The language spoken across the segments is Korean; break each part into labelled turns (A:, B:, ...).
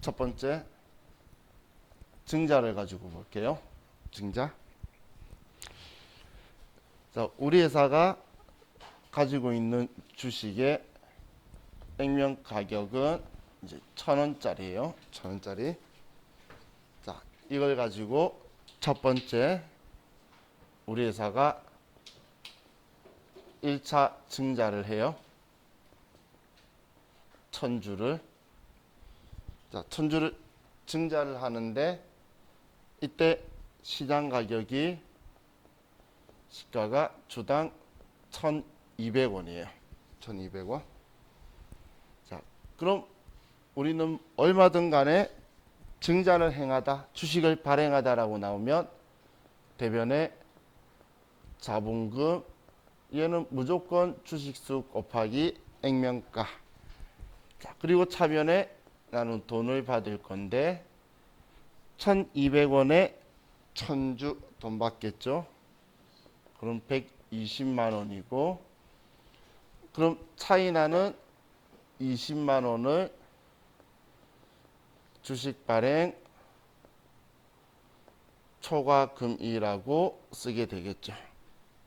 A: 첫 번째 증자를 가지고 볼게요. 증자. 자, 우리 회사가 가지고 있는 주식의 액면 가격은 이제 1,000원짜리예요. 1,000원짜리. 자, 이걸 가지고 첫 번째 우리 회사가 1차 증자를 해요. 1,000주를. 자, 1,000주를 증자를 하는데 이때 시장 가격이 시가가 주당 1,200원이에요. 1,200원. 자, 그럼 우리는 얼마든 간에 증자를 행하다, 주식을 발행하다라고 나오면 대변에 자본금, 얘는 무조건 주식수 곱하기 액면가. 자, 그리고 차변에 나는 돈을 받을 건데 1,200원에 1,000주 돈 받겠죠. 그럼 120만 원이고, 그럼 차이 나는 20만 원을 주식 발행 초과금이라고 쓰게 되겠죠.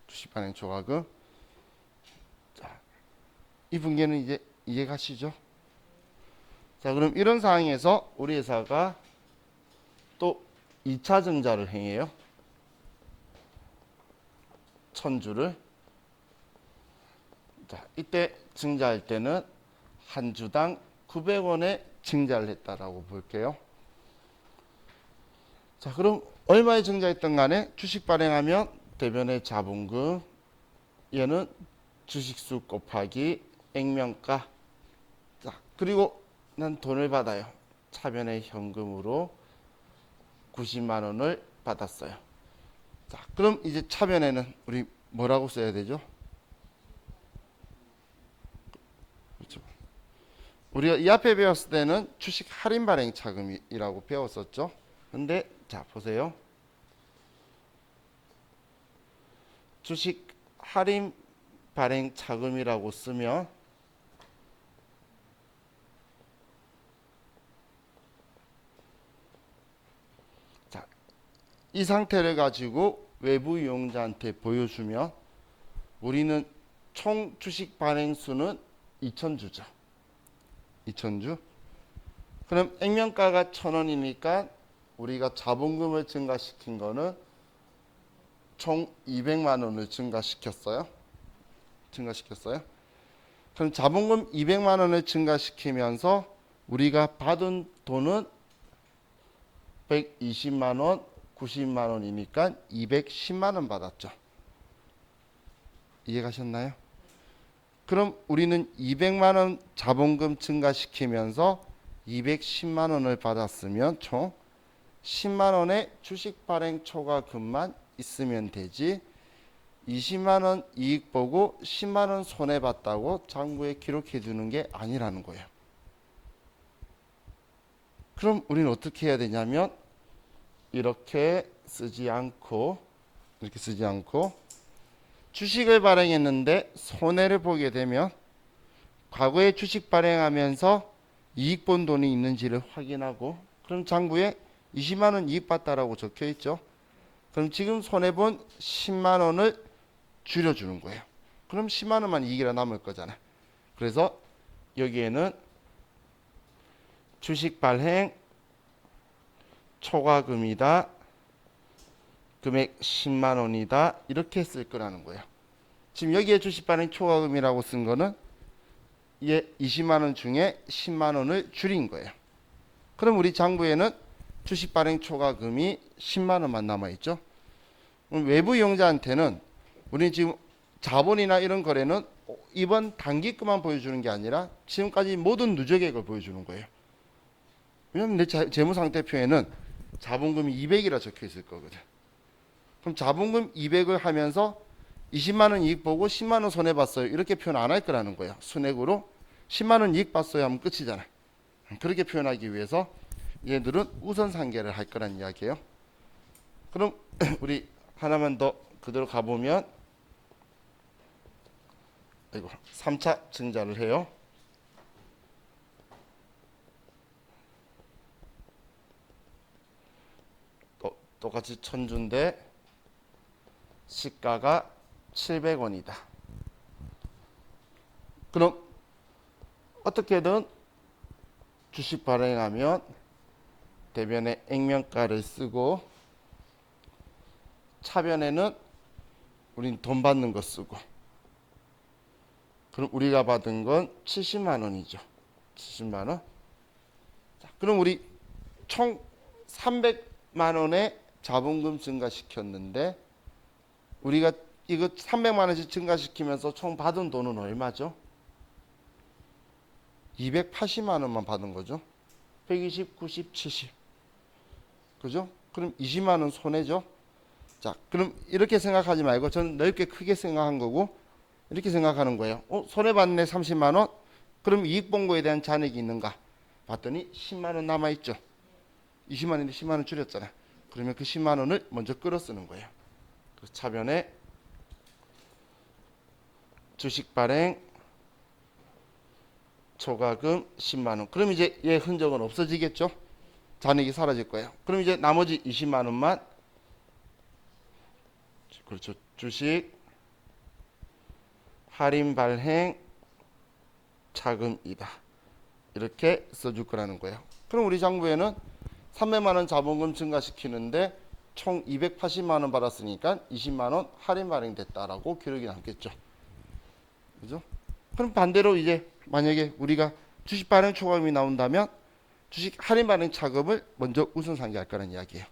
A: 주식 발행 초과금. 자, 이 분계는 이제 이해가시죠? 자, 그럼 이런 상황에서 우리 회사가 또 2차 증자를 행해요. 1,000주를. 자, 이때 증자할 때는 한 주당 900원에 증자를 했다라고 볼게요. 자, 그럼 얼마에 증자했던 간에 주식 발행하면 대변의 자본금, 얘는 주식수 곱하기 액면가. 자, 그리고 난 돈을 받아요. 차변의 현금으로 90만 원을 받았어요. 자, 그럼 이제 차변에는 우리 뭐라고 써야 되죠? 그렇죠. 우리가 이 앞에 배웠을 때는 주식 할인 발행 차금이라고 배웠었죠. 근데 자, 보세요. 주식 할인 발행 차금이라고 쓰면 자, 이 상태를 가지고 외부 이용자한테 보여주면 우리는 총 주식 발행 수는 2,000주죠. 2,000주. 그럼 액면가가 1,000원이니까 우리가 자본금을 증가시킨 거는 총 200만 원을 증가시켰어요. 그럼 자본금 200만 원을 증가시키면서 우리가 받은 돈은 120만 원, 90만 원이니까 210만 원 받았죠. 이해가셨나요? 그럼 우리는 200만 원 자본금 증가시키면서 210만 원을 받았으면 총 10만 원의 주식 발행 초과금만 있으면 되지 20만 원 이익 보고 10만 원 손해 봤다고 장부에 기록해 두는 게 아니라는 거예요. 그럼 우리는 어떻게 해야 되냐면 이렇게 쓰지 않고 주식을 발행했는데 손해를 보게 되면 과거에 주식 발행하면서 이익 본 돈이 있는지를 확인하고 그럼 장부에 20만 원 이익 봤다라고 적혀 있죠. 그럼 지금 손해 본 10만 원을 줄여주는 거예요. 그럼 10만 원만 이익이라 남을 거잖아. 그래서 여기에는 주식 발행 초과금이다. 금액 10만 원이다. 이렇게 쓸 거라는 거예요. 지금 여기에 주식 발행 초과금이라고 쓴 거는 얘 20만 원 중에 10만 원을 줄인 거예요. 그럼 우리 장부에는 주식 발행 초과금이 10만 원만 남아 있죠. 외부 이용자한테는 우리는 지금 자본이나 이런 거래는 이번 단기금만 보여주는 게 아니라 지금까지 모든 누적액을 보여주는 거예요. 왜냐하면 내 재무상태표에는 자본금이 200이라 적혀 있을 거거든. 그럼 자본금 200을 하면서 20만 원 이익 보고 10만 원 손해 봤어요. 이렇게 표현 안 할 거라는 거예요. 순액으로 10만 원 이익 봤어요 하면 끝이잖아요. 그렇게 표현하기 위해서 얘들은 우선 상계를 할 거란 이야기예요. 그럼 우리 하나만 더 그대로 가보면 3차 증자를 해요. 똑같이 천주인데 시가가 700원이다. 그럼 어떻게든 주식 발행하면 대변에 액면가를 쓰고 차변에는 우린 돈 받는 거 쓰고, 그럼 우리가 받은 건 70만 원이죠. 70만 원. 자, 그럼 우리 총 300만 원의 자본금 증가시켰는데 우리가 이거 300만 원씩 증가시키면서 총 받은 돈은 얼마죠? 280만 원만 받은 거죠. 120, 90, 70. 그죠? 그럼 20만 원 손해죠. 자, 그럼 이렇게 생각하지 말고 저는 넓게 크게 생각한 거고 이렇게 생각하는 거예요. 손해봤네 30만 원. 그럼 이익 본 거에 대한 잔액이 있는가? 봤더니 10만 원 남아 있죠. 20만 원인데 10만 원 줄였잖아. 그러면 그 10만 원을 먼저 끌어 쓰는 거예요. 그래서 차변에 주식 발행 초과금 10만 원. 그럼 이제 얘 흔적은 없어지겠죠? 잔액이 사라질 거예요. 그럼 이제 나머지 20만 원만, 그렇죠, 주식 할인 발행 차금이다. 이렇게 써줄 거라는 거예요. 그럼 우리 장부에는 300만 원 자본금 증가시키는데 총 280만 원 받았으니까 20만 원 할인 발행됐다라고 기록이 남겠죠. 그죠? 그럼 반대로 이제 만약에 우리가 주식 발행 초과금이 나온다면 주식 할인 발행 차금을 먼저 우선상계할 거라는 이야기예요.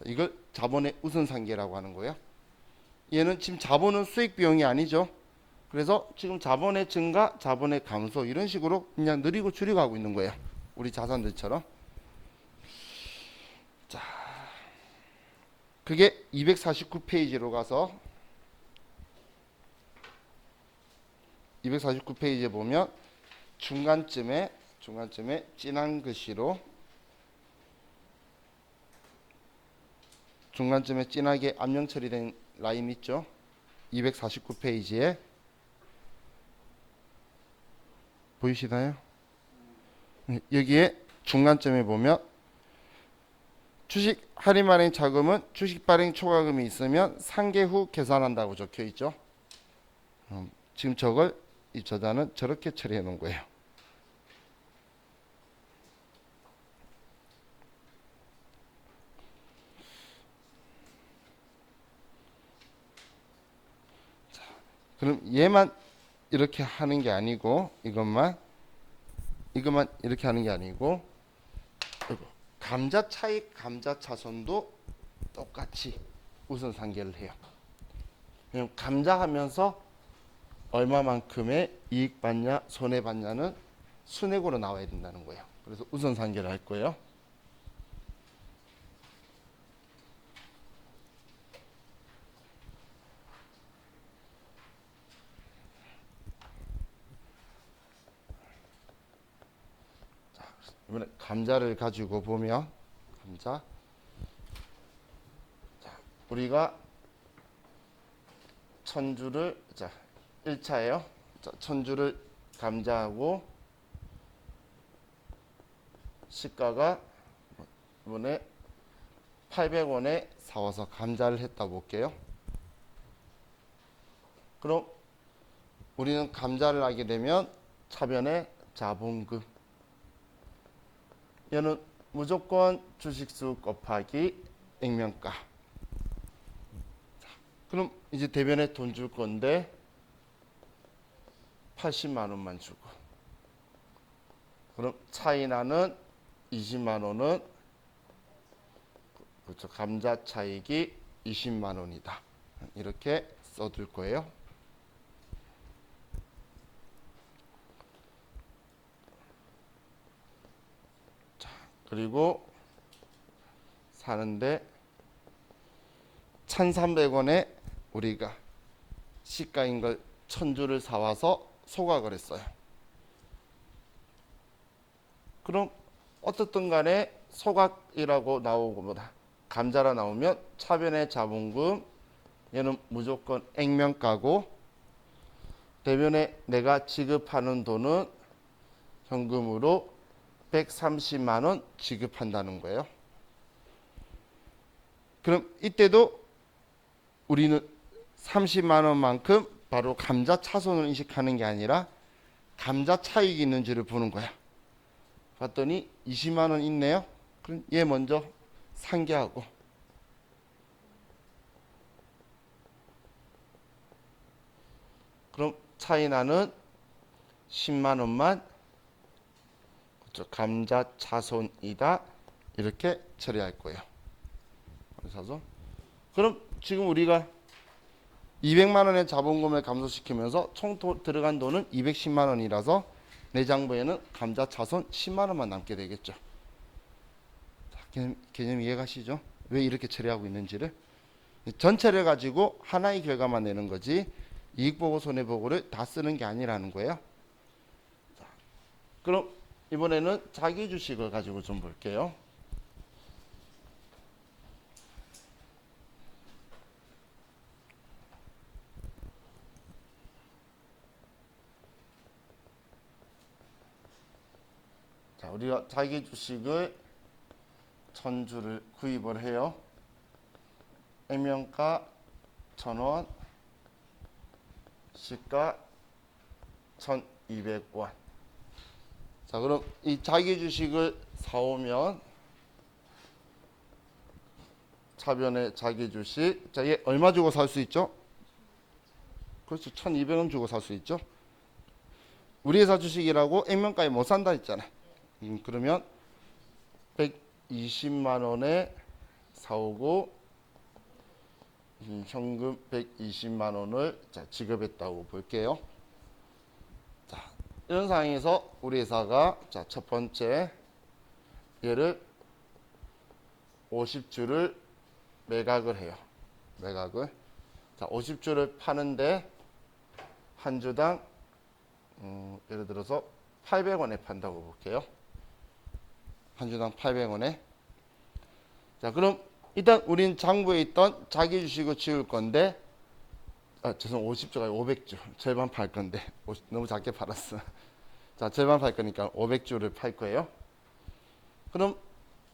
A: 이걸 자본의 우선상계라고 하는 거예요. 얘는 지금 자본은 수익 비용이 아니죠. 그래서 지금 자본의 증가, 자본의 감소 이런 식으로 그냥 느리고 줄이고 하고 있는 거예요. 우리 자산들처럼. 자, 그게 249페이지로 가서 249페이지에 보면 중간쯤에 진한 글씨로, 중간쯤에 진하게 암명 처리된 라인 있죠. 249페이지에 보이시나요? 여기에 중간쯤에 보면 주식 할인 발행 자금은 주식 발행 초과금이 있으면 상계 후 계산한다고 적혀 있죠. 지금 저걸 이 저자는 저렇게 처리해 놓은 거예요. 자, 그럼 얘만 이렇게 하는 게 아니고 이것만 이렇게 하는 게 아니고 감자 차익, 감자 차손도 똑같이 우선 상계를 해요. 그럼 감자 하면서 얼마만큼의 이익 받냐, 손해 받냐는 순액으로 나와야 된다는 거예요. 그래서 우선 상계를 할 거예요. 자, 이번에 감자를 가지고 보면 감자. 자, 우리가 천주를, 자, 1차예요. 자, 천주를 감자하고 시가가 이번에 800원에 사와서 감자를 했다 볼게요. 그럼 우리는 감자를 하게 되면 차변에 자본금, 얘는 무조건 주식수 곱하기 액면가. 자, 그럼 이제 대변에 돈 줄 건데 80만 원만 주고, 그럼 차이 나는 20만 원은, 그렇죠, 감자 차익이 20만 원이다. 이렇게 써둘 거예요. 자, 그리고 사는데 1,300원에 우리가 시가인 걸 1,000주를 사와서 소각을 했어요. 그럼 어떻든 간에 소각이라고 나오고 뭐다, 감자라 나오면 차변의 자본금, 얘는 무조건 액면가고 대변에 내가 지급하는 돈은 현금으로 130만 원 지급한다는 거예요. 그럼 이때도 우리는 30만 원만큼 바로 감자 차손을 인식하는 게 아니라 감자 차익이 있는지를 보는 거야. 봤더니 20만 원 있네요. 그럼 얘 먼저 상계하고, 그럼 차이 나는 10만 원만 감자 차손이다 이렇게 처리할 거예요. 그래서 그럼 지금 우리가 200만 원의 자본금을 감소시키면서 총 들어간 돈은 210만 원이라서 내장부에는 감자 차손 10만 원만 남게 되겠죠. 자, 개념 이해가시죠? 왜 이렇게 처리하고 있는지를. 전체를 가지고 하나의 결과만 내는 거지 이익보고 손해보고를 다 쓰는 게 아니라는 거예요. 자, 그럼 이번에는 자기 주식을 가지고 좀 볼게요. 자, 우리가 자기 주식을 1000주를 구입을 해요. 액면가 1000원, 시가 1200원. 자, 그럼 이 자기 주식을 사오면 차변의 자기 주식, 자, 얘 얼마 주고 살 수 있죠? 그렇죠. 1200원 주고 살 수 있죠. 우리 회사 주식이라고 액면가에 못 산다 했잖아. 그러면 120만 원에 사오고 현금 120만 원을 자, 지급했다고 볼게요. 자, 이런 상황에서 우리 회사가 자, 첫 번째 얘를 50주를 매각을 해요. 매각을. 자, 50주를 파는데 한 주당 예를 들어서 800원에 판다고 볼게요. 한 주당 800원에. 자, 그럼 일단 우린 장부에 있던 자기 주식을 지울 건데, 죄송, 50주가 500주. 절반 팔 건데, 너무 작게 팔았어. 자, 절반 팔 거니까 500주를 팔 거예요. 그럼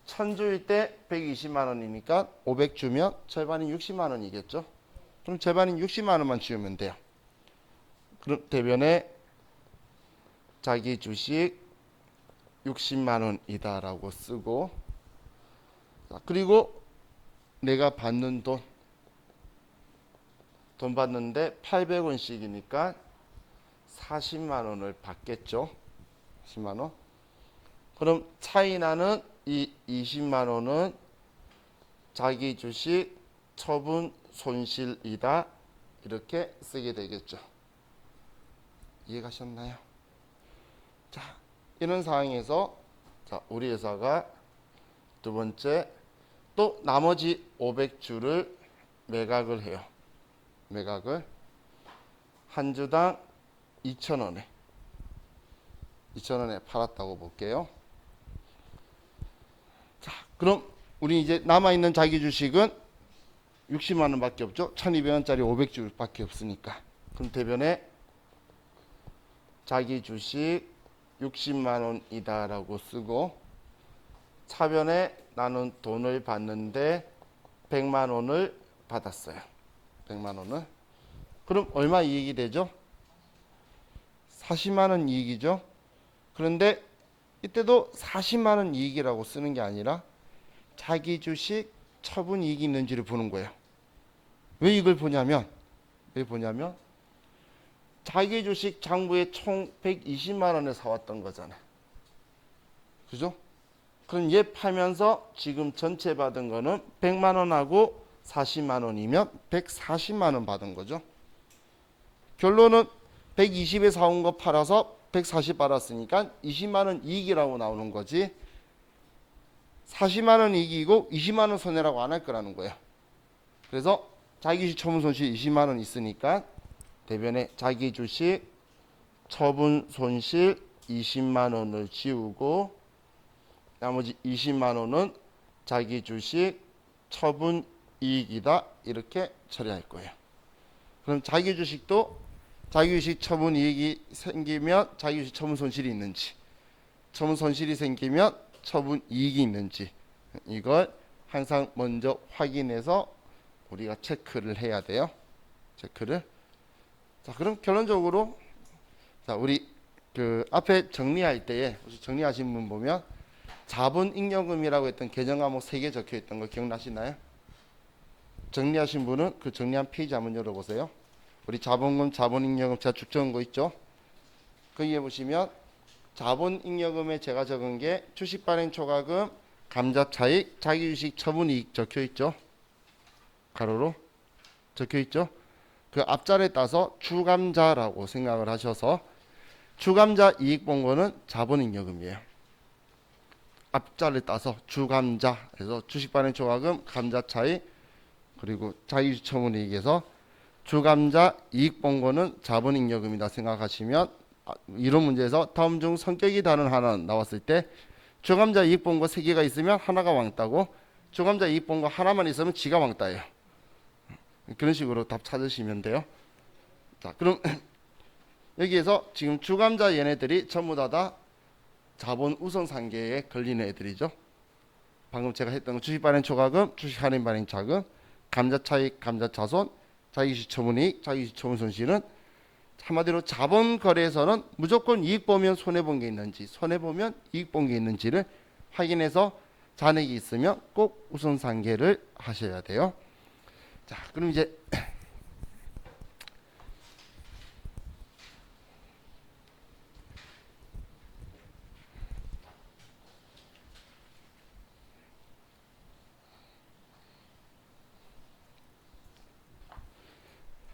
A: 1000주일 때 120만 원이니까 500주면 절반이 60만 원이겠죠. 그럼 절반인 60만 원만 지우면 돼요. 그럼 대변에 자기 주식 60만 원이다라고 쓰고, 자, 그리고 내가 받는 돈 받는데 800원씩이니까 40만 원을 받겠죠. 10만 원. 그럼 차이 나는 이 20만 원은 자기 주식 처분 손실이다 이렇게 쓰게 되겠죠. 이해가셨나요? 자, 이런 상황에서 자, 우리 회사가 두 번째 또 나머지 500주를 매각을 해요. 매각을 한 주당 2,000원에 팔았다고 볼게요. 자, 그럼 우리 이제 남아있는 자기 주식은 60만 원밖에 없죠. 1200원짜리 500주밖에 없으니까. 그럼 대변에 자기 주식 60만 원이다라고 쓰고, 차변에 나는 돈을 받는데 100만 원을 받았어요. 100만 원을. 그럼 얼마 이익이 되죠? 40만 원 이익이죠. 그런데 이때도 40만 원 이익이라고 쓰는 게 아니라 자기 주식 처분 이익이 있는지를 보는 거예요. 왜 이걸 보냐면 자기 주식 장부에 총 120만 원에 사왔던 거잖아. 그죠? 그럼 얘 팔면서 지금 전체 받은 거는 100만 원하고 40만 원이면 140만 원 받은 거죠. 결론은 120에 사온 거 팔아서 140 받았으니까 20만 원 이익이라고 나오는 거지, 40만 원 이익이고 20만 원 손해라고 안 할 거라는 거예요. 그래서 자기 주식 처분 손실 20만 원 있으니까 대변에 자기 주식 처분 손실 20만 원을 지우고 나머지 20만 원은 자기 주식 처분 이익이다 이렇게 처리할 거예요. 그럼 자기 주식도 자기 주식 처분 이익이 생기면 자기 주식 처분 손실이 있는지, 처분 손실이 생기면 처분 이익이 있는지 이걸 항상 먼저 확인해서 우리가 체크를 해야 돼요. 체크를. 자, 그럼 결론적으로 자, 우리 그 앞에 정리할 때에 혹시 정리하신 분 보면 자본잉여금이라고 했던 개정 과목 3개 적혀 있던 거 기억나시나요? 정리하신 분은 그 정리한 페이지 한번 열어보세요. 우리 자본금, 자본잉여금 제가 쭉 적은 거 있죠? 거기에 보시면 자본잉여금에 제가 적은 게 주식 발행 초과금, 감자차익, 자기주식 처분이익 적혀 있죠? 가로로 적혀 있죠? 그 앞자리에 따서 주감자라고 생각을 하셔서 주감자 이익 본 거는 자본잉여금이에요. 앞자리에 따서 주감자 그래서 주식 발행 초과금, 감자차익 그리고 자기주식 처분이익에서 주감자 이익 본 거는 자본잉여금이다 생각하시면 이런 문제에서 다음 중 성격이 다른 하나는 나왔을 때 주감자 이익 본 거 3개가 있으면 하나가 왕따고 주감자 이익 본 거 하나만 있으면 지가 왕따예요. 그런 식으로 답 찾으시면 돼요. 자, 그럼 여기에서 지금 주감자 얘네들이 전부 다 자본 우선 상계에 걸리는 애들이죠. 방금 제가 했던 거 주식 발행 초과금, 주식 할인 발행 자금, 감자 차익, 감자 자손, 자기주식 처분이익, 자기주식 처분 손실은 한마디로 자본 거래에서는 무조건 이익 보면 손해 본 게 있는지, 손해 보면 이익 본 게 있는지를 확인해서 잔액이 있으면 꼭 우선 상계를 하셔야 돼요. 자, 그럼 이제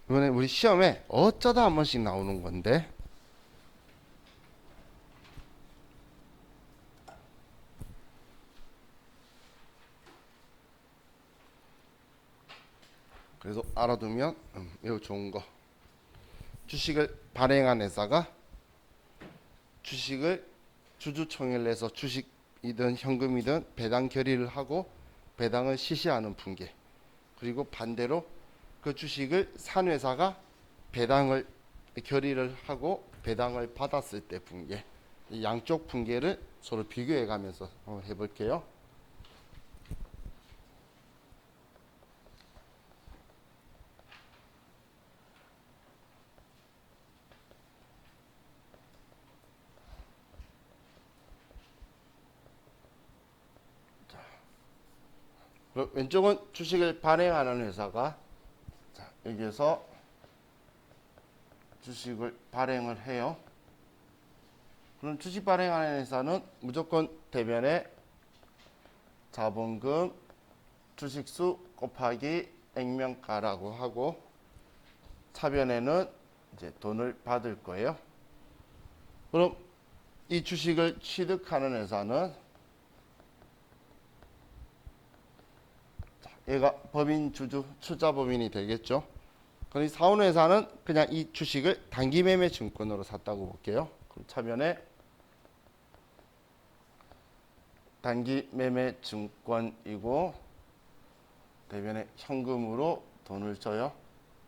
A: 이번에 우리 시험에 어쩌다 한 번씩 나오는 건데 그래서 알아두면 매우 좋은 거. 주식을 발행한 회사가 주식을 주주총회를 해서 주식이든 현금이든 배당 결의를 하고 배당을 실시하는 분계. 그리고 반대로 그 주식을 산 회사가 배당을 결의를 하고 배당을 받았을 때 분계. 이 양쪽 분계를 서로 비교해 가면서 한번 해볼게요. 왼쪽은 주식을 발행하는 회사가 자, 여기에서 주식을 발행을 해요. 그럼 주식 발행하는 회사는 무조건 대변에 자본금 주식수 곱하기 액면가라고 하고 차변에는 이제 돈을 받을 거예요. 그럼 이 주식을 취득하는 회사는 얘가 법인 주주 출자 법인이 되겠죠. 그럼 이 사오는 회사는 그냥 이 주식을 단기 매매 증권으로 샀다고 볼게요. 그럼 차변에 단기 매매 증권이고 대변에 현금으로 돈을 줘요.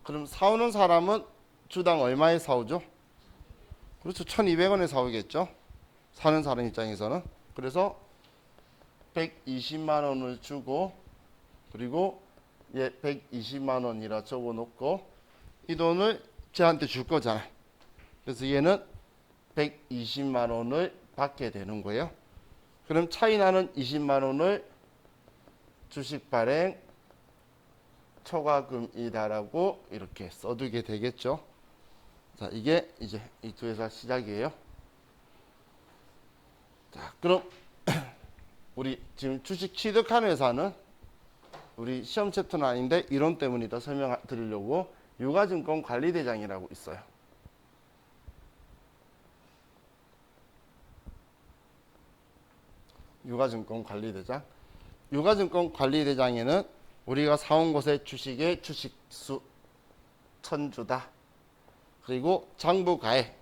A: 그럼 사오는 사람은 주당 얼마에 사오죠? 그렇죠. 1,200원에 사오겠죠. 사는 사람 입장에서는. 그래서 120만 원을 주고 그리고 얘 120만 원이라 적어 놓고 이 돈을 쟤한테 줄 거잖아. 그래서 얘는 120만 원을 받게 되는 거예요. 그럼 차이 나는 20만 원을 주식 발행 초과금이다라고 이렇게 써두게 되겠죠. 자, 이게 이제 이 두 회사 시작이에요. 자, 그럼 우리 지금 주식 취득한 회사는 우리 시험 챕터는 아닌데 이론 때문이다 설명드리려고 유가증권 관리대장이라고 있어요. 유가증권 관리대장. 유가증권 관리대장에는 우리가 사온 곳의 주식의 주식수 1,000주다. 그리고 장부가액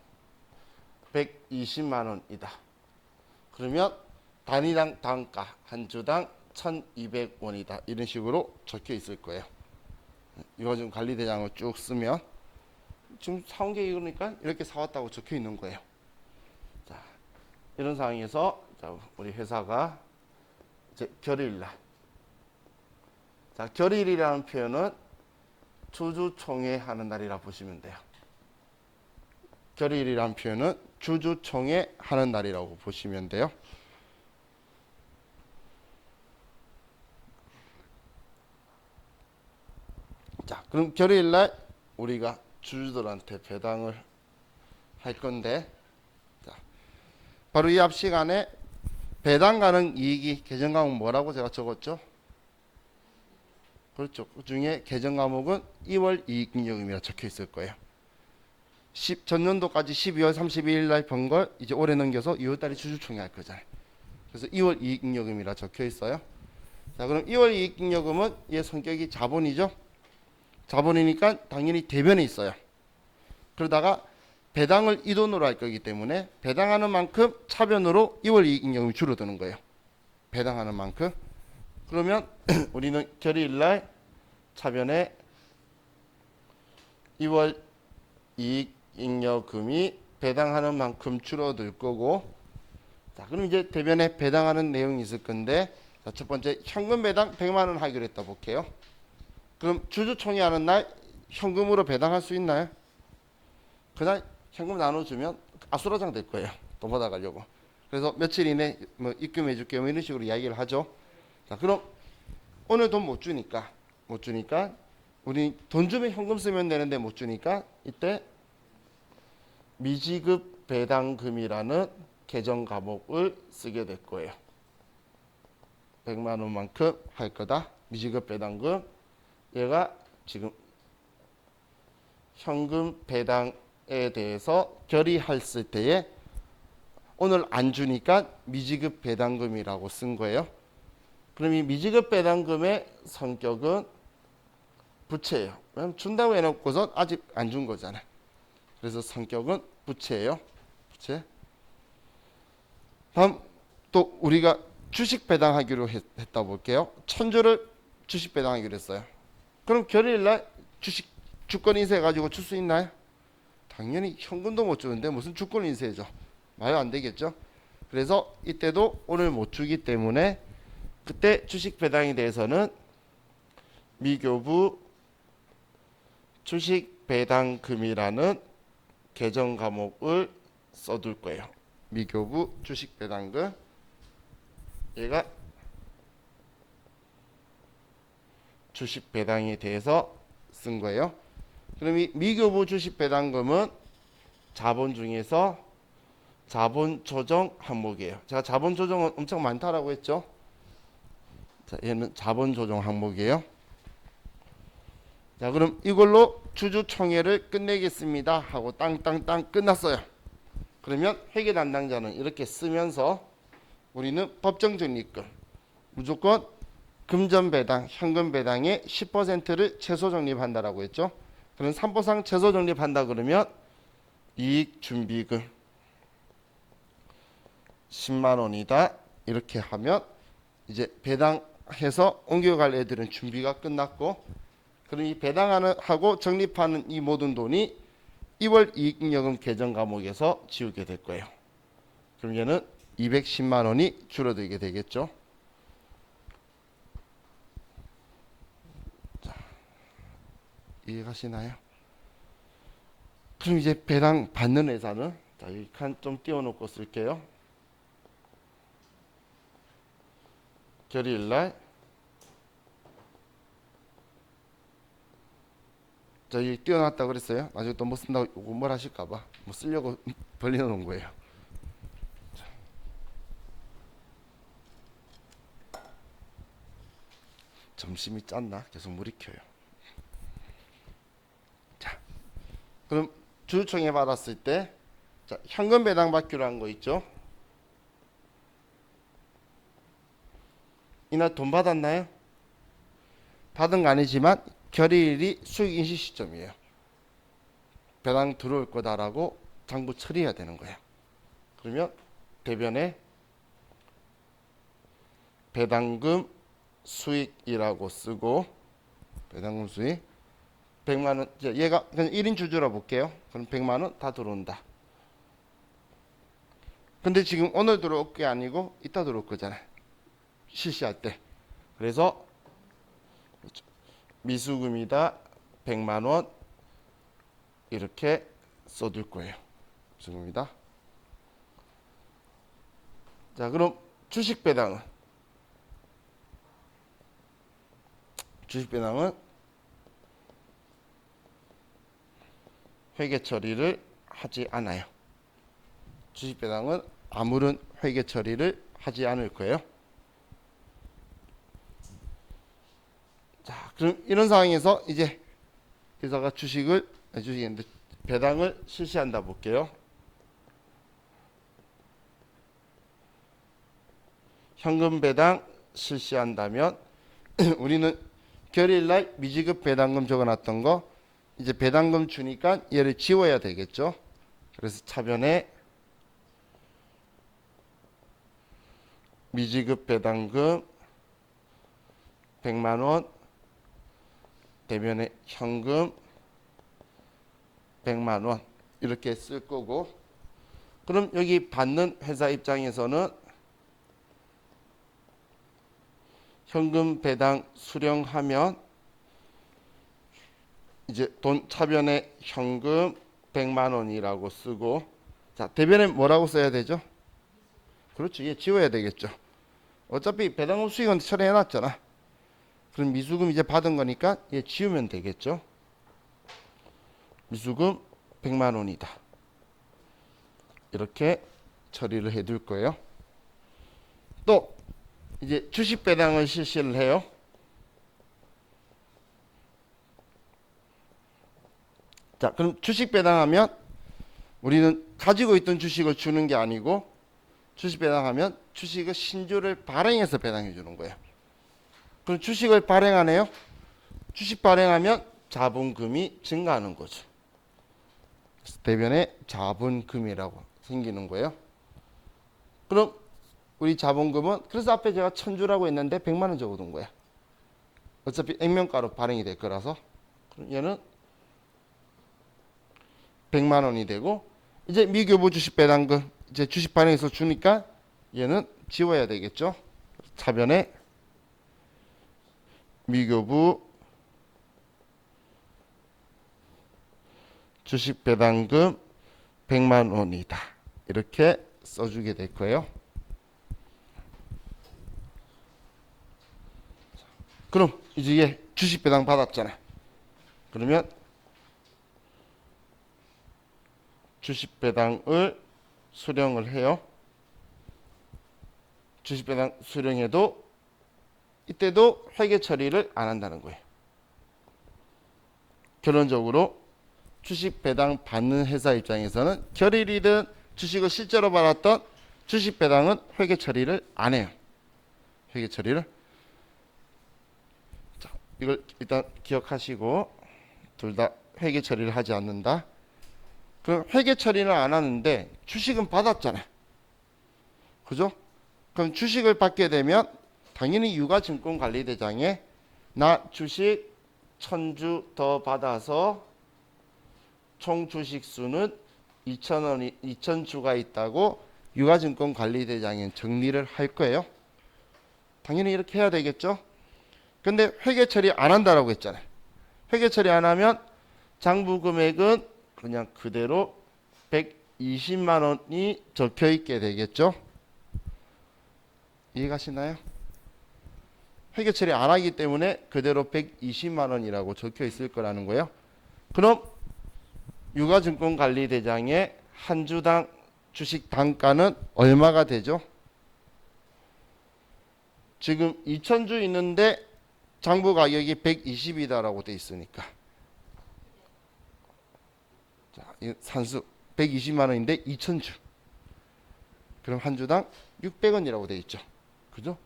A: 120만 원이다. 그러면 단위당 단가 한 주당 1,200원이다. 이런 식으로 적혀 있을 거예요. 유가증권 관리대장을 쭉 쓰면 지금 사온 게 이거니까 이렇게 사왔다고 적혀 있는 거예요. 자, 이런 상황에서 자, 우리 회사가 이제 결의일날 자, 결일이라는 표현은 주주총회하는 날이라 보시면 돼요. 결일이라는 표현은 주주총회하는 날이라고 보시면 돼요. 자, 그럼 결일날 우리가 주주들한테 배당을 할 건데, 자, 바로 이 앞 시간에 배당 가능 이익이 개정 과목 뭐라고 제가 적었죠? 그렇죠. 그 중에 개정 과목은 2월 이익잉여금이라 적혀 있을 거예요. 전년도까지 12월 31일 날 번 걸 이제 올해 넘겨서 2월 달에 주주총회 할 거잖아요. 그래서 2월 이익잉여금이라 적혀 있어요. 자, 그럼 2월 이익잉여금은 얘 성격이 자본이죠. 자본이니까 당연히 대변에 있어요. 그러다가 배당을 이 돈으로 할 거기 때문에 배당하는 만큼 차변으로 2월 이익잉여금이 줄어드는 거예요. 배당하는 만큼. 그러면 우리는 결의일날 차변에 2월 이익잉여금이 배당하는 만큼 줄어들 거고, 자, 그럼 이제 대변에 배당하는 내용이 있을 건데, 자, 첫 번째 현금 배당 100만 원 하기로 했다 볼게요. 그럼 주주총회 하는 날 현금으로 배당할 수 있나요? 그날 현금 나눠주면 아수라장 될 거예요. 돈 받아가려고. 그래서 며칠 이내 뭐 입금해 줄게요. 뭐 이런 식으로 이야기를 하죠. 자, 그럼 오늘 돈 못 주니까 우리 돈 주면 현금 쓰면 되는데 못 주니까 이때 미지급 배당금이라는 개정 과목을 쓰게 될 거예요. 100만 원만큼 할 거다. 미지급 배당금. 얘가 지금 현금 배당에 대해서 결의했을 때에 오늘 안 주니까 미지급 배당금이라고 쓴 거예요. 그럼 이 미지급 배당금의 성격은 부채예요. 왜냐면 준다고 해놓고선 아직 안 준 거잖아요. 그래서 성격은 부채예요. 부채. 다음 또 우리가 주식 배당하기로 했다 볼게요. 1000주를 주식 배당하기로 했어요. 그럼 결의일날 주권 인쇄해 가지고 줄 수 있나요? 당연히 현금도 못 주는데 무슨 주권 인쇄죠. 말이 안 되겠죠. 그래서 이때도 오늘 못 주기 때문에 그때 주식 배당에 대해서는 미교부 주식 배당금이라는 개정 과목을 써둘 거예요. 미교부 주식 배당금. 얘가 주식 배당에 대해서 쓴 거예요. 그럼 이 미교부 주식 배당금은 자본 중에서 자본 조정 항목이에요. 제가 자본 조정은 엄청 많다라고 했죠. 자, 얘는 자본 조정 항목이에요. 자, 그럼 이걸로 주주총회를 끝내겠습니다 하고 땅땅땅 끝났어요. 그러면 회계 담당자는 이렇게 쓰면서 우리는 법정 적립금 무조건 금전 배당, 현금 배당의 10%를 최소 적립한다라고 했죠. 그럼 3보상 최소 적립한다 그러면 이익 준비금 10만 원이다. 이렇게 하면 이제 배당해서 옮겨갈 애들은 준비가 끝났고, 그럼 이 배당하는 하고 적립하는 이 모든 돈이 2월 이익잉여금 개정 과목에서 지우게 될 거예요. 그럼 얘는 210만 원이 줄어들게 되겠죠. 자, 이해가시나요? 그럼 이제 배당 받는 회사는, 자, 이 칸 좀 띄워놓고 쓸게요. 결의일날 저희 띄워놨다 그랬어요. 나중에 또 못 쓴다고 뭘 하실까봐 뭐 쓰려고 벌려놓은 거예요. 점심이 짰나? 계속 물이 켜요. 자, 그럼 주주총회 받았을 때, 자, 현금 배당 받기로 한 거 있죠? 이날 돈 받았나요? 받은 거 아니지만 결의일이 수익 인식 시점이에요. 배당 들어올 거다라고 장부 처리해야 되는 거예요. 그러면 대변에 배당금 수익이라고 쓰고, 배당금 수익 100만 원, 얘가 그냥 1인 주주라 볼게요. 그럼 100만 원 다 들어온다. 근데 지금 오늘 들어올 게 아니고 이따 들어올 거잖아요. 실시할 때. 그래서 미수금이다 100만 원 이렇게 써둘 거예요. 미수금이다. 자, 그럼 주식 배당은 회계 처리를 하지 않아요. 주식 배당은 아무런 회계 처리를 하지 않을 거예요. 자, 그럼 이런 상황에서 이제 회사가 주식인데 배당을 실시한다 볼게요. 현금 배당 실시한다면 우리는 결일날 미지급 배당금 적어놨던 거 이제 배당금 주니까 얘를 지워야 되겠죠. 그래서 차변에 미지급 배당금 100만 원 대변에 현금 100만 원 이렇게 쓸 거고, 그럼 여기 받는 회사 입장에서는 현금 배당 수령하면 이제 돈 차변에 현금 100만 원이라고 쓰고, 자, 대변에 뭐라고 써야 되죠? 그렇죠. 얘 지워야 되겠죠. 어차피 배당금 수익은 처리해 놨잖아. 그럼 미수금 이제 받은 거니까 얘 지우면 되겠죠. 미수금 100만 원이다. 이렇게 처리를 해둘 거예요. 또 이제 주식 배당을 실시를 해요. 자, 그럼 주식 배당하면 우리는 가지고 있던 주식을 주는 게 아니고, 주식 배당하면 주식을 신주를 발행해서 배당해 주는 거예요. 그럼 주식을 발행하네요. 주식 발행하면 자본금이 증가하는 거죠. 대변에 자본금이라고 생기는 거예요. 그럼 우리 자본금은, 그래서 앞에 제가 1000주라고 했는데 100만 원 적어둔 거야. 어차피 액면가로 발행이 될 거라서. 그럼 얘는 100만 원이 되고, 이제 미교부 주식 배당금 이제 주식 발행해서 주니까 얘는 지워야 되겠죠. 차변에 미교부 주식 배당금 100만 원이다. 이렇게 써주게 될 거예요. 그럼 이제 얘 주식 배당 받았잖아. 그러면 주식 배당을 수령을 해요. 주식 배당 수령해도 이때도 회계 처리를 안 한다는 거예요. 결론적으로 주식 배당 받는 회사 입장에서는 결일이든 주식을 실제로 받았던 주식 배당은 회계 처리를 안 해요. 회계 처리를. 자, 이걸 일단 기억하시고, 둘 다 회계 처리를 하지 않는다. 그럼 회계 처리는 안 하는데 주식은 받았잖아요. 그죠? 그럼 주식을 받게 되면 당연히 유가증권관리대장에 나 주식 1000주 더 받아서 총 주식 수는 2000주가 있다고 유가증권관리대장에 정리를 할 거예요. 당연히 이렇게 해야 되겠죠. 근데 회계 처리 안 한다라고 했잖아요. 회계 처리 안 하면 장부 금액은 그냥 그대로 120만 원이 적혀 있게 되겠죠. 이해가시나요? 회계 처리 안 하기 때문에 그대로 120만 원이라고 적혀 있을 거라는 거예요. 그럼 유가증권관리대장의 한 주당 주식 단가는 얼마가 되죠? 지금 2000주 있는데 장부 가격이 120이다라고 돼 있으니까, 자, 이 산수 120만 원인데 2000주. 그럼 한 주당 600원이라고 돼 있죠. 그죠?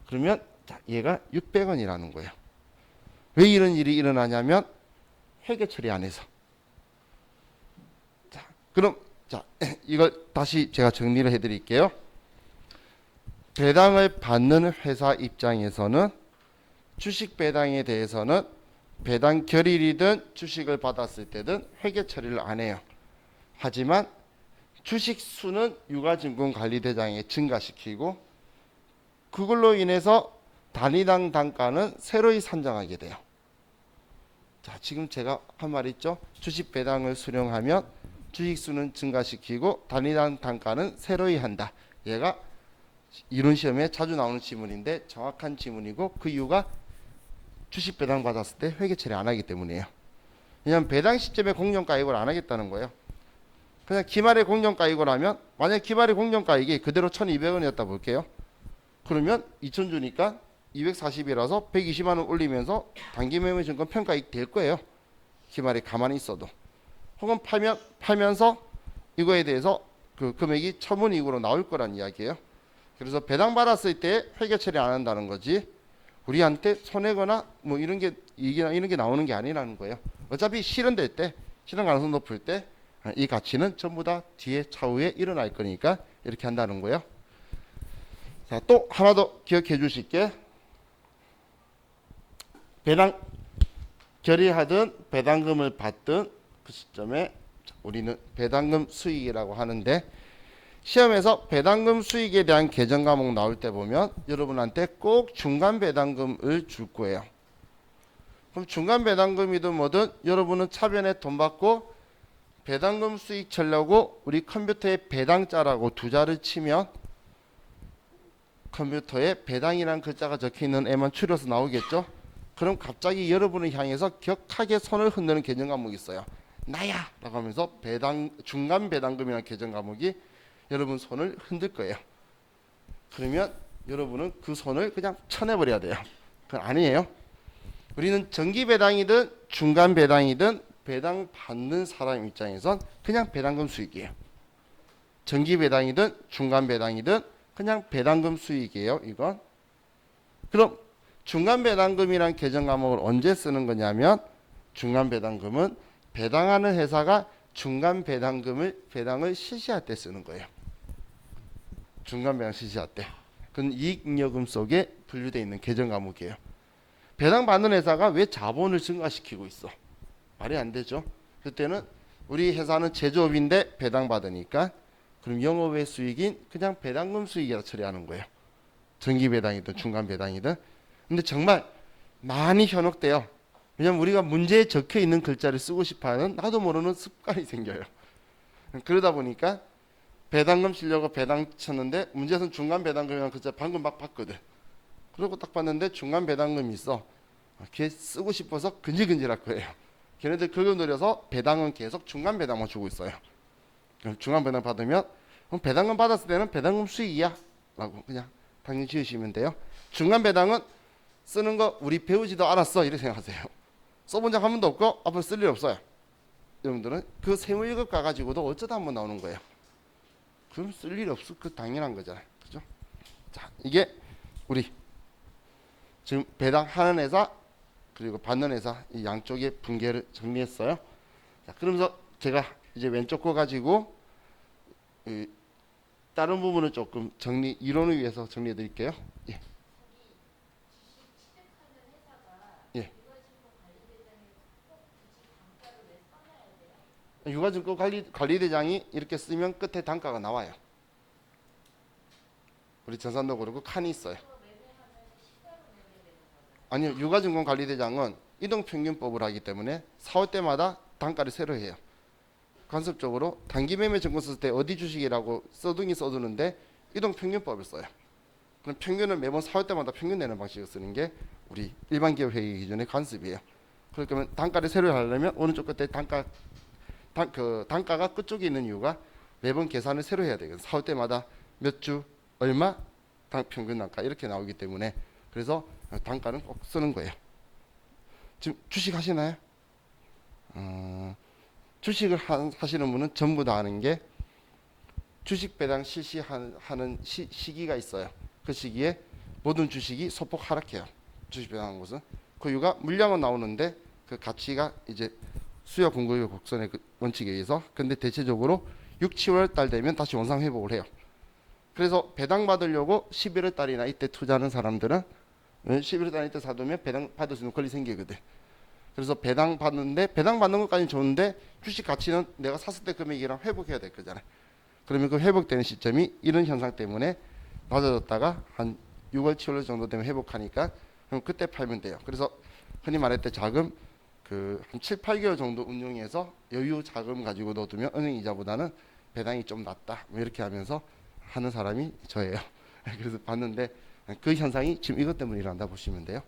A: 그러면 자, 얘가 600원이라는 거예요. 왜 이런 일이 일어나냐면 회계 처리 안 해서. 자, 그럼 자, 이걸 다시 제가 정리를 해 드릴게요. 배당을 받는 회사 입장에서는 주식 배당에 대해서는 배당 결일이든 주식을 받았을 때든 회계 처리를 안 해요. 하지만 주식 수는 유가증권관리대장에 증가시키고, 그걸로 인해서 단위당 단가는 새로이 산정하게 돼요. 자, 지금 제가 한 말 있죠. 주식 배당을 수령하면 주식수는 증가시키고 단위당 단가는 새로이 한다. 얘가 이론 시험에 자주 나오는 지문인데 정확한 지문이고 그 이유가 주식 배당 받았을 때 회계 처리 안 하기 때문이에요. 왜냐하면 배당 시점에 공정가액을 안 하겠다는 거예요. 그냥 기말에 공정가액을 하면 만약 기말에 공정가액이 그대로 1200원이었다 볼게요. 그러면 2000 주니까 240이라서 120만 원 올리면서 단기 매매 증권 평가익 될 거예요. 기말에 가만히 있어도. 혹은 팔면서 이거에 대해서 그 금액이 처분이익으로 나올 거란 이야기예요. 그래서 배당 받았을 때 회계 처리 안 한다는 거지. 우리한테 손해거나 뭐 이런 게 이런 게 나오는 게 아니라는 거예요. 어차피 실현될 때, 실현 가능성 높을 때 이 가치는 전부 다 뒤에 차후에 일어날 거니까 이렇게 한다는 거예요. 자, 또 하나 더 기억해 주실 게 배당 결의하든 배당금을 받든 그 시점에 우리는 배당금 수익이라고 하는데 시험에서 배당금 수익에 대한 계정 과목 나올 때 보면 여러분한테 꼭 중간 배당금을 줄 거예요. 그럼 중간 배당금이든 뭐든 여러분은 차변에 돈 받고 배당금 수익 쳐려고 우리 컴퓨터에 배당자라고 두 자를 치면 컴퓨터에 배당이라는 글자가 적혀있는 애만 추려서 나오겠죠. 그럼 갑자기 여러분을 향해서 격하게 손을 흔드는 계정 과목이 있어요. 나야! 라고 하면서 중간 배당금이라는 계정 과목이 여러분 손을 흔들 거예요. 그러면 여러분은 그 손을 그냥 쳐내버려야 돼요. 그건 아니에요. 우리는 정기 배당이든 중간 배당이든 배당 받는 사람 입장에선 그냥 배당금 수익이에요. 정기 배당이든 중간 배당이든 그냥 배당금 수익이에요. 이건. 그럼 중간 배당금이란 계정 과목을 언제 쓰는 거냐면 중간 배당금은 배당하는 회사가 중간 배당을 실시할 때 쓰는 거예요. 중간 배당 실시할 때. 그건 이익잉여금 속에 분류되어 있는 계정 과목이에요. 배당 받는 회사가 왜 자본을 증가시키고 있어? 말이 안 되죠. 그때는 우리 회사는 제조업인데 배당 받으니까 그럼 영업외 수익인 그냥 배당금 수익이라 처리하는 거예요. 정기 배당이든 중간 배당이든. 근데 정말 많이 현혹돼요. 왜냐면 우리가 문제에 적혀 있는 글자를 쓰고 싶어하는 나도 모르는 습관이 생겨요. 그러다 보니까 배당금 쓰려고 배당 쳤는데 문제에서는 중간 배당금이라는 글자 방금 막 봤거든. 그리고 딱 봤는데 중간 배당금이 있어. 걔 쓰고 싶어서 근질근질할 거예요. 걔네들 그거 노려서 배당은 계속 중간 배당만 주고 있어요. 중간 배당 받으면 그럼 배당금 받았을 때는 배당금 수익이야 라고 그냥 당연히 지으시면 돼요. 중간 배당은 쓰는 거 우리 배우지도 않았어 이렇게 생각하세요. 써본 적 한 번도 없고 앞으로 쓸 일 없어요. 여러분들은 그 세무일급 가가지고도 어쩌다 한번 나오는 거예요. 그럼 쓸 일이 없을 그 당연한 거잖아요. 그죠? 자, 이게 우리 지금 배당하는 회사 그리고 받는 회사 이 양쪽의 분계를 정리했어요. 자, 그러면서 제가 이제 왼쪽 거 가지고 다른 부분을 조금 이론을 위해서 정리해 드릴게요. 예. 예. 유가증권 관리대장이 이렇게 쓰면 끝에 단가가 나와요. 우리 전산도 그렇고 칸이 있어요. 아니요. 유가증권 관리대장은 이동평균법을 하기 때문에 4월 때마다 단가를 새로 해요. 관습적으로 단기 매매 증권 쓸 때 어디 주식이라고 써두는데 이동평균법을 써요. 그럼 평균을 매번 4월 때마다 평균 내는 방식을 쓰는 게 우리 일반 기업 회계 기준의 관습이에요. 그러면 단가를 새로 하려면 오른쪽 끝에 단가가 끝쪽에 있는 이유가 매번 계산을 새로 해야 되거든요. 4월 때마다 몇 주 얼마 평균 단가 이렇게 나오기 때문에 그래서 단가는 꼭 쓰는 거예요. 지금 주식 하시나요? 주식을 하시는 분은 전부 다 아는 게 주식 배당 실시하는 시기가 있어요. 그 시기에 모든 주식이 소폭 하락해요. 주식 배당한 것은 그 이유가 물량은 나오는데 그 가치가 이제 수요 공급의 곡선의 그 원칙에 의해서 근데 대체적으로 6, 7월 달 되면 다시 원상 회복을 해요. 그래서 배당 받으려고 11월 달이나 이때 투자하는 사람들은 11월 달 이때 사두면 배당 받을 수 있는 권리 생기거든. 그래서 배당 받는데 배당 받는 것까지는 좋은데 주식 가치는 내가 샀을 때 금액이랑 회복해야 될 거잖아요. 그러면 그 회복되는 시점이 이런 현상 때문에 낮아졌다가 한 6월, 7월 정도 되면 회복하니까 그럼 그때 팔면 돼요. 그래서 흔히 말할 때 자금 한 7, 8개월 정도 운용해서 여유 자금 가지고 넣어두면 은행 이자보다는 배당이 좀 낮다. 뭐 이렇게 하면서 하는 사람이 저예요. 그래서 봤는데 그 현상이 지금 이것 때문에 일어난다 보시면 돼요.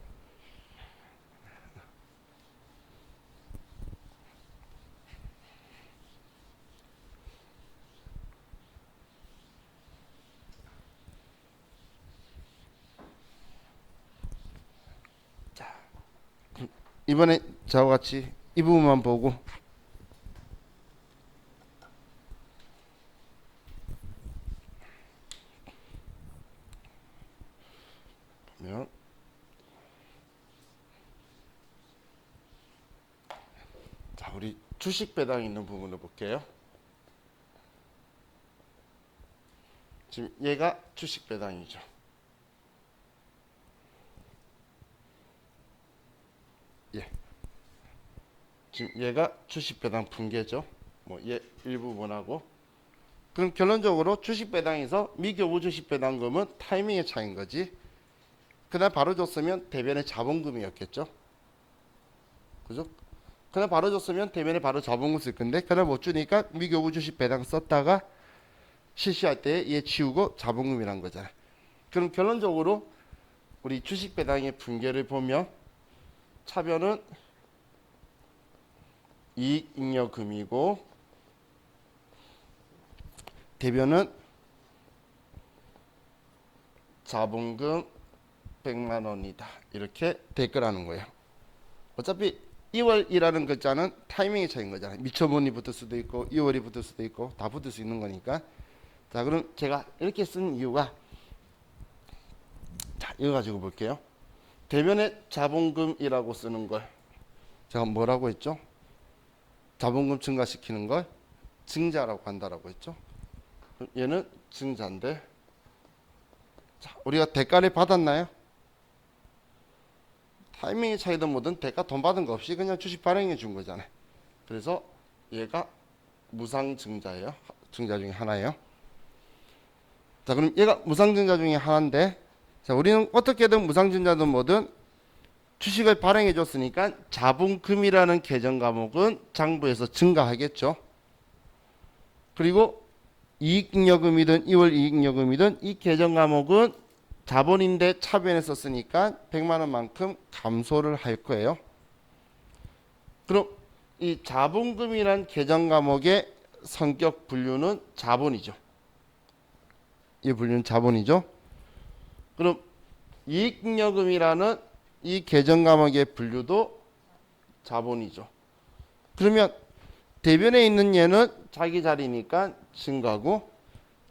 A: 이번에 저와 같이 이 부분만 보고 보면 자, 우리 주식 배당 있는 부분을 볼게요. 지금 얘가 주식 배당이죠. 예. 지금 얘가 주식 배당 분계죠. 뭐 얘 일부분하고 그럼 결론적으로 주식 배당에서 미교부 주식 배당금은 타이밍의 차이인 거지. 그날 바로 줬으면 대변의 자본금이었겠죠. 그죠? 그날 바로 줬으면 대변에 바로 자본금 쓸 건데 그날 못 주니까 미교부 주식 배당 썼다가 실시할 때 얘 지우고 자본금이란 거잖아요. 그럼 결론적으로 우리 주식 배당의 분계를 보면 차변은 이익잉여금이고 대변은 자본금 100만 원이다. 이렇게 될 거라는 거예요. 어차피 2월이라는 글자는 타이밍의 차이인 거잖아요. 미처분이 붙을 수도 있고 2월이 붙을 수도 있고 다 붙을 수 있는 거니까. 자, 그럼 제가 이렇게 쓴 이유가 자, 이거 가지고 볼게요. 대변의 자본금이라고 쓰는 걸 제가 뭐라고 했죠? 자본금 증가시키는 걸 증자라고 한다라고 했죠. 얘는 증자인데 자, 우리가 대가를 받았나요? 타이밍의 차이든 뭐든 대가 돈 받은 거 없이 그냥 주식 발행해 준 거잖아요. 그래서 얘가 무상증자예요. 증자 중에 하나예요. 자, 그럼 얘가 무상증자 중에 하나인데 자, 우리는 어떻게든 무상증자든 뭐든 주식을 발행해 줬으니까 자본금이라는 계정 과목은 장부에서 증가하겠죠. 그리고 이익잉여금이든 2월 이익잉여금이든 이 계정 과목은 자본인데 차변에 썼으니까 100만 원만큼 감소를 할 거예요. 그럼 이 자본금이란 계정 과목의 성격 분류는 자본이죠. 이 분류는 자본이죠. 그럼 이익잉여금이라는 이 계정 과목의 분류도 자본이죠. 그러면 대변에 있는 얘는 자기 자리니까 증가고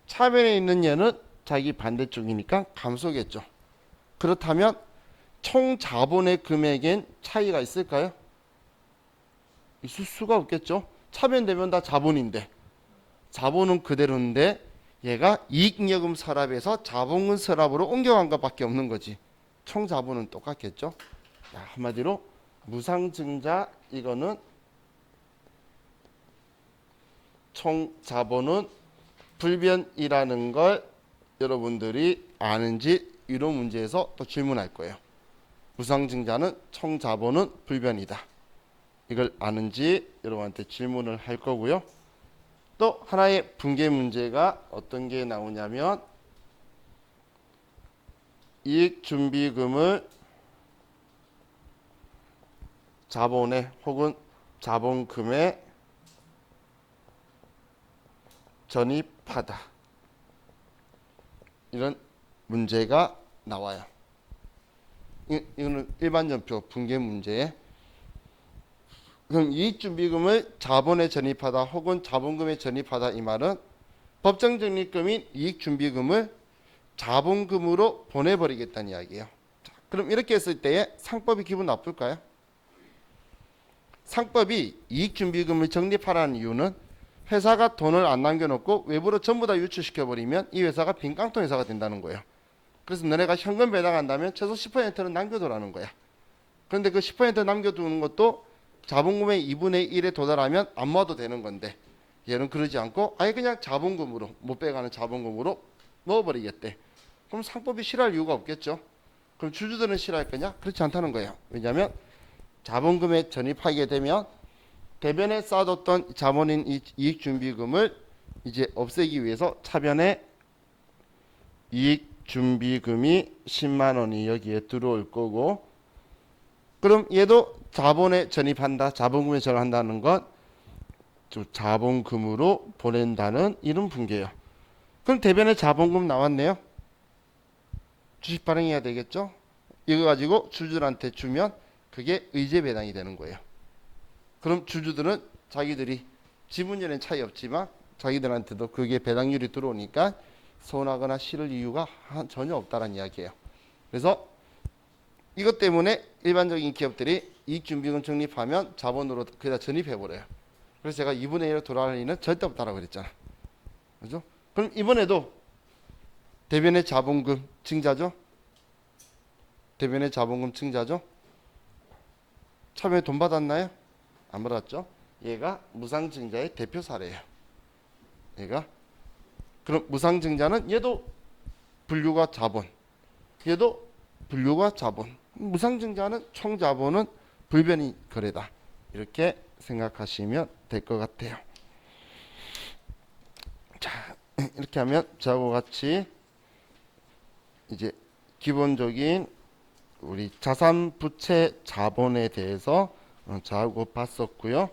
A: 차변에 있는 얘는 자기 반대쪽이니까 감소겠죠. 그렇다면 총 자본의 금액엔 차이가 있을까요? 있을 수가 없겠죠. 차변 대변 다 자본인데 자본은 그대로인데 얘가 이익잉여금 서랍에서 자본금 서랍으로 옮겨간 것밖에 없는 거지. 총 자본은 똑같겠죠. 자, 한마디로 무상증자 이거는 총 자본은 불변이라는 걸 여러분들이 아는지 이런 문제에서 또 질문할 거예요. 무상증자는 총 자본은 불변이다. 이걸 아는지 여러분한테 질문을 할 거고요. 또 하나의 분계 문제가 어떤 게 나오냐면 이익준비금을 자본에 혹은 자본금에 전입하다. 이런 문제가 나와요. 이거는 일반전표 분계 문제에 그럼 이익준비금을 자본에 전입하다 혹은 자본금에 전입하다 이 말은 법정적립금인 이익준비금을 자본금으로 보내버리겠다는 이야기예요. 자, 그럼 이렇게 했을 때에 상법이 기분 나쁠까요? 상법이 이익준비금을 적립하라는 이유는 회사가 돈을 안 남겨놓고 외부로 전부 다 유출시켜버리면 이 회사가 빈깡통 회사가 된다는 거예요. 그래서 너네가 현금 배당한다면 최소 10%는 남겨두라는 거야. 그런데 그 10% 남겨두는 것도 자본금의 2분의 1에 도달하면 안 모아도 되는 건데 얘는 그러지 않고 아예 그냥 자본금으로 못 빼가는 자본금으로 넣어버리겠대. 그럼 상법이 싫어할 이유가 없겠죠. 그럼 주주들은 싫어할 거냐? 그렇지 않다는 거예요. 왜냐하면 자본금에 전입하게 되면 대변에 쌓아뒀던 자본인 이익준비금을 이제 없애기 위해서 차변에 이익준비금이 10만 원이 여기에 들어올 거고, 그럼 얘도 자본에 전입한다. 자본금에 전환한다는 건 자본금으로 보낸다는 이런 분계예요. 그럼 대변에 자본금 나왔네요. 주식 발행해야 되겠죠. 이거 가지고 주주들한테 주면 그게 의제 배당이 되는 거예요. 그럼 주주들은 자기들이 지분율엔 차이 없지만 자기들한테도 그게 배당률이 들어오니까 서운하거나 싫을 이유가 전혀 없다는 이야기예요. 그래서 이것 때문에 일반적인 기업들이 이익준비금 적립하면 자본으로 그냥 전입해버려요. 그래서 제가 2분의 1로 돌아갈 리는 절대 없다라고 그랬잖아. 그죠? 그럼 이번에도 대변의 자본금 증자죠? 대변의 자본금 증자죠? 처음에 돈 받았나요? 안 받았죠? 얘가 무상증자의 대표 사례예요. 얘가. 그럼 무상증자는 얘도 분류가 자본, 얘도 분류가 자본. 무상증자는 총자본은 불변이 거래다. 이렇게 생각하시면 될 것 같아요. 자, 이렇게 하면 저하고 같이 이제 기본적인 우리 자산 부채 자본에 대해서 저하고 봤었고요.